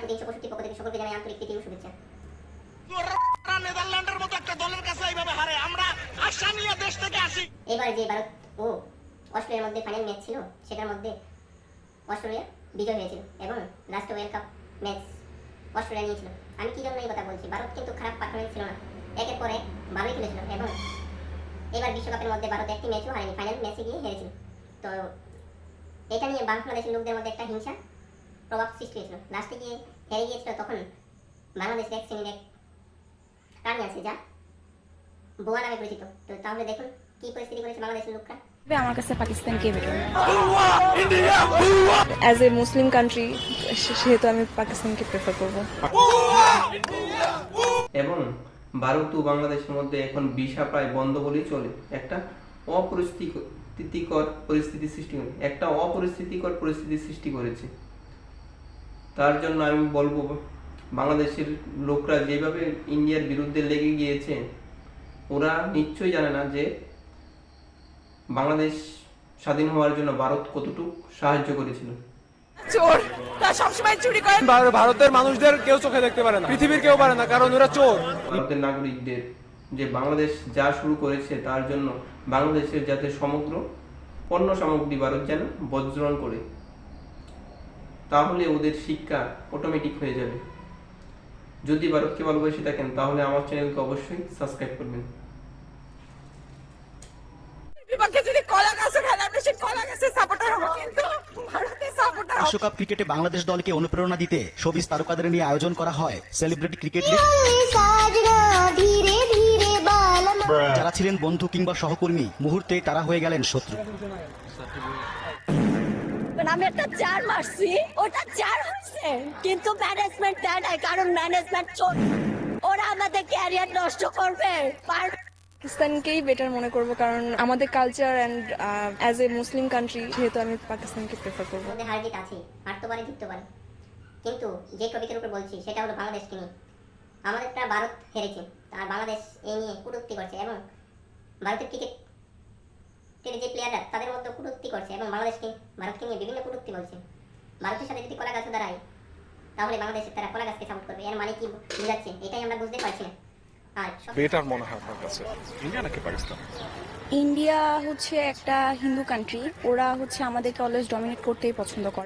IMP 365 পক্ষ থেকে সকলকে জানাই আন্তরিক প্রীতি ও শুভেচ্ছা। নেদারল্যান্ডের মতো একটা দলের কাছে এইভাবে হারে, আমরা আশা নিয়ে দেশ থেকে আসি। এবার যে ভারত ও অস্ট্রেলিয়ার মধ্যে ফাইনাল ম্যাচ ছিল, সেটার মধ্যে অস্ট্রেলিয়া বিজয় হয়েছিল এবং last world cup match Australia নিয়েছিল। আমি কি জন্য এই কথা বলছি, ভারত কিন্তু খারাপ পারফরমেন্স ছিল না, একের পরে ভালোই খেলেছিল এবং এবার বিশ্বকাপের মধ্যে ভারত একটি ম্যাচও হারেনি, ফাইনাল ম্যাচে গিয়ে হেরেছিল। তো এটা নিয়ে বাংলাদেশের লোকদের মধ্যে একটা হিংসা প্রভাব সৃষ্টি হয়েছিল, লাস্টে গিয়ে হেরে গিয়েছিল। তখন বাংলাদেশের এক শ্রেণীর এক প্রাণী আছে যা বোয়া নামে পরিচিত। তো তাহলে দেখুন কি পরিস্থিতি করেছে বাংলাদেশের লোকরা। আমার কাছে পাকিস্তানকে better. As a Muslim country সেহেতু আমি পাকিস্তানকে প্রেফার করব। এবং ভারত ও বাংলাদেশের মধ্যে এখন ভিসা প্রায় বন্ধ বলেই চলে। একটা অপরিস্থিতিকর পরিস্থিতি সৃষ্টি করেছে। তার জন্য আমি বলবো, বাংলাদেশের লোকরা যেভাবে ইন্ডিয়ার বিরুদ্ধে লেগে গিয়েছে, ওরা নিশ্চয়ই জানে না যে বাংলাদেশ স্বাধীন হওয়ার জন্য ভারত কতটুকু সাহায্য করেছিল। চোর তারা সবসময় চুরি করে। ভারতের মানুষদের কেউ চোখে দেখতে পারে না, পৃথিবীর কেউ পারে না, কারণ ওরা চোর। ভারতের নাগরিকদের যে বাংলাদেশ যা শুরু করেছে, তার জন্য বাংলাদেশের যাতে সমগ্র পণ্য সামগ্রী ভারত যেন বর্জন করে, তাহলে ওদের শিক্ষা অটোমেটিক হয়ে যাবে। যদি ভারতকে ভালোবেসে থাকেন তাহলে আমার চ্যানেলকে অবশ্যই সাবস্ক্রাইব করবেন। বিপক্ষে যদি কলা গাছ খেলে আমরা সেই কলা গাছের সাপোর্টার হবো, কিন্তু ভারতের সাপোর্টার হবো। বিশ্বকাপ ক্রিকেটে বাংলাদেশ দলকে অনুপ্রেরণা দিতে শোবিজ তারকাদের নিয়ে আয়োজন করা হয় সেলিব্রিটি ক্রিকেট লিগ। যারা ছিলেন বন্ধু কিংবা সহকর্মী, মুহূর্তে তারা হয়ে গেলেন শত্রু। আমি একটা 4 মারছি, ওটা 4 হচ্ছে, কিন্তু ম্যানেজমেন্ট দেয় নাই, কারণ ম্যানেজমেন্ট চোর। ওরা আমাদের ক্যারিয়ার নষ্ট করবে। পাকিস্তানকেই বেটার মনে করব, কারণ আমাদের culture and as a Muslim country সেহেতু আমি পাকিস্তানকে প্রেফার করব। মধ্যে হার জিত আছে, হারতে পারে জিততে পারে, কিন্তু যে টপিকের উপর বলছি সেটা হলো বাংলাদেশকে নিয়ে। আমাদেরটা ভারত হেরেছে, আর বাংলাদেশ এই নিয়ে কটূক্তি করছে এবং ভারতের ক্রিকেটের যে প্লেয়াররা তাদের মধ্যে কটূক্তি করছে এবং ভারতকে নিয়ে বিভিন্ন কটূক্তি বলছে। ভারতের সাথে যদি কলা গাছ দাঁড়ায় তাহলে বাংলাদেশের তারা কলা গাছকে সাপোর্ট করবে। এর মানে কি বোঝাচ্ছে এটাই আমরা বুঝতে পারছি না। আর বেটার মনে হয় আপনার কাছে ইন্ডিয়া নাকি পাকিস্তান? ইন্ডিয়া হচ্ছে একটা হিন্দু কান্ট্রি, ওরা হচ্ছে আমাদেরকে অলওয়েজ ডমিনেট করতেই পছন্দ করে।